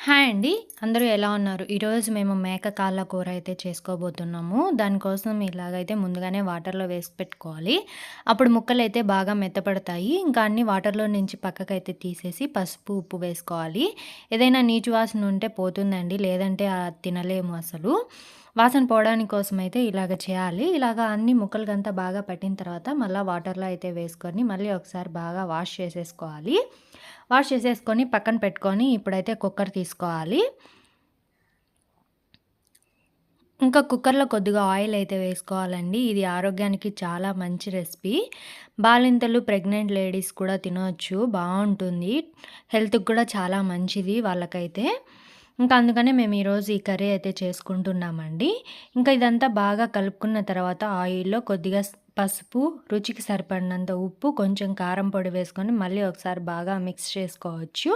Hi అండి. అందరూ ఎలా ఉన్నారు? ఈరోజు మేము మేక కాళ్ళ కూర అయితే చేసుకోబోతున్నాము. దానికోసం ఇలాగైతే ముందుగానే వాటర్‌లో వేసి పెట్టుకోవాలి. అప్పుడు ముక్కలైతే బాగా మెత్తపడతాయి. ఇంకా అన్నీ వాటర్‌లో నుంచి పక్కకైతే తీసేసి పసుపు, ఉప్పు వేసుకోవాలి. ఏదైనా నీచు వాసన ఉంటే పోతుందండి. లేదంటే తినలేము అసలు. వాసన పోవడానికి కోసమైతే ఇలాగ చేయాలి. ఇలాగ అన్ని ముక్కలకంతా బాగా పట్టిన తర్వాత మళ్ళా వాటర్‌లో అయితే వేసుకొని మళ్ళీ ఒకసారి బాగా వాష్ చేసేసుకోవాలి. వాష్ చేసేసుకొని పక్కన పెట్టుకొని ఇప్పుడైతే కుక్కర్ తీసుకోవాలి. ఇంకా కుక్కర్‌లో కొద్దిగా ఆయిల్ అయితే వేసుకోవాలండి. ఇది ఆరోగ్యానికి చాలా మంచి రెసిపీ. బాలింతలు, ప్రెగ్నెంట్ లేడీస్ కూడా తినొచ్చు. బావుంటుంది. హెల్త్‌కి కూడా చాలా మంచిది వాళ్ళకైతే. ఇంకా అందుకనే మేము ఈరోజు ఈ కర్రీ అయితే చేసుకుంటున్నామండి. ఇంకా ఇదంతా బాగా కలుపుకున్న తర్వాత ఆయిల్‌లో కొద్దిగా పసుపు, రుచికి సరిపడినంత ఉప్పు, కొంచెం కారం పొడి వేసుకొని మళ్ళీ ఒకసారి బాగా మిక్స్ చేసుకోవచ్చు.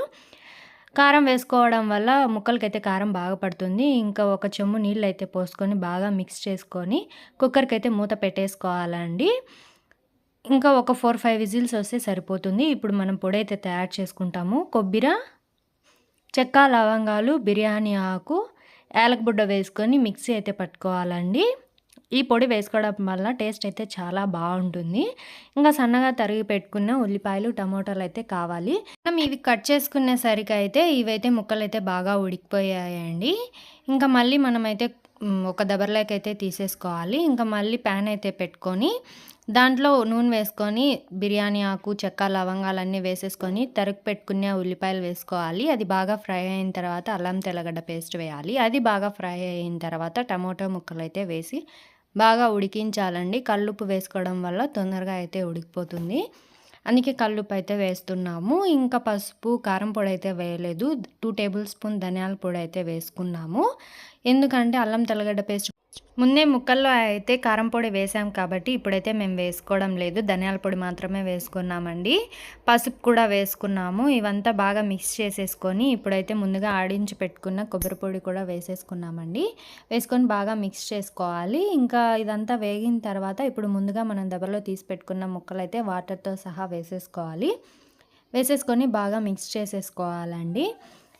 కారం వేసుకోవడం వల్ల ముక్కలకైతే కారం బాగా పడుతుంది. ఇంకా ఒక చెంబు నీళ్ళైతే పోసుకొని బాగా మిక్స్ చేసుకొని కుక్కర్‌కైతే మూత పెట్టేసుకోవాలండి. ఇంకా ఒక 4, 5 విజిల్స్ వస్తే సరిపోతుంది. ఇప్పుడు మనం పొడైతే తయారు చేసుకుంటాము. కొబ్బిర, చెక్క, లవంగాలు, బిర్యానీ ఆకు, యాలకుబుడ్డ వేసుకొని మిక్సీ అయితే పట్టుకోవాలండి. ఈ పొడి వేసుకోవడం వల్ల టేస్ట్ అయితే చాలా బావుంటుంది. ఇంకా సన్నగా తరిగి పెట్టుకున్న ఉల్లిపాయలు, టమోటాలయితే కావాలి. మనం ఇవి కట్ చేసుకునేసరికయితే ఇవైతే ముక్కలైతే బాగా ఉడికిపోయాయండి. ఇంకా మళ్ళీ మనమైతే ఒక దబర్లోకైతే తీసేసుకోవాలి. ఇంకా మళ్ళీ ప్యాన్ అయితే పెట్టుకొని దాంట్లో నూనె వేసుకొని బిర్యానీ ఆకు, చెక్క, లవంగాలన్నీ వేసేసుకొని తరిగి పెట్టుకున్న ఉల్లిపాయలు వేసుకోవాలి. అది బాగా ఫ్రై అయిన తర్వాత అల్లం తెల్లగడ్డ పేస్ట్ వేయాలి. అది బాగా ఫ్రై అయిన తర్వాత టమోటా ముక్కలైతే వేసి బాగా ఉడికించాలండి. కల్లుప్పు వేసుకోవడం వల్ల తొందరగా అయితే ఉడికిపోతుంది. అందుకే కల్లుప్పు అయితే వేస్తున్నాము. ఇంకా పసుపు, కారం పొడి అయితే వేయలేదు. 2 టేబుల్ స్పూన్ ధనియాల పొడి అయితే వేసుకున్నాము. ఎందుకంటే అల్లం తెల్లగడ్డ పేస్ట్ ముందే ముక్కల్లో అయితే కారం పొడి వేసాం కాబట్టి ఇప్పుడైతే మేము వేసుకోవడం లేదు. ధనియాల పొడి మాత్రమే వేసుకున్నామండి. పసుపు కూడా వేసుకున్నాము. ఇవంతా బాగా మిక్స్ చేసేసుకొని ఇప్పుడైతే ముందుగా ఆడించి పెట్టుకున్న కొబ్బరి పొడి కూడా వేసేసుకున్నామండి. వేసుకొని బాగా మిక్స్ చేసుకోవాలి. ఇంకా ఇదంతా వేగిన తర్వాత ఇప్పుడు ముందుగా మనం దబరలో తీసి పెట్టుకున్న ముక్కలైతే వాటర్‌తో సహా వేసేసుకోవాలి. వేసేసుకొని బాగా మిక్స్ చేసేసుకోవాలండి.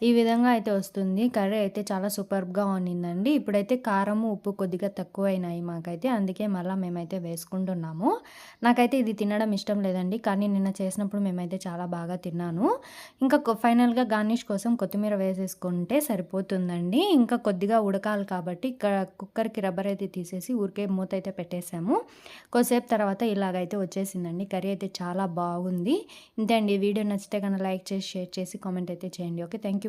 ఈ విధంగా అయితే వస్తుంది. కర్రీ అయితే చాలా సూపర్బ్‌గా ఉన్నిందండి. ఇప్పుడైతే కారము, ఉప్పు కొద్దిగా తక్కువైనాయి మాకైతే. అందుకే మళ్ళా మేమైతే వేసుకుంటున్నాము. నాకైతే ఇది తినడం ఇష్టం లేదండి. కానీ నిన్న చేసినప్పుడు మేమైతే చాలా బాగా తిన్నాను. ఇంకా ఫైనల్‌గా గార్నిష్ కోసం కొత్తిమీర వేసేసుకుంటే సరిపోతుందండి. ఇంకా కొద్దిగా ఉడకాలి కాబట్టి కుక్కర్‌కి రబ్బర్ అయితే తీసేసి ఊరికే మూత అయితే పెట్టేసాము. కొద్దిసేపు తర్వాత ఇలాగైతే వచ్చేసిందండి. కర్రీ అయితే చాలా బాగుంది. ఇంతే అండి. వీడియో నచ్చితే గనుక లైక్ చేసి, షేర్ చేసి, కామెంట్ అయితే చేయండి. ఓకే. Thank you.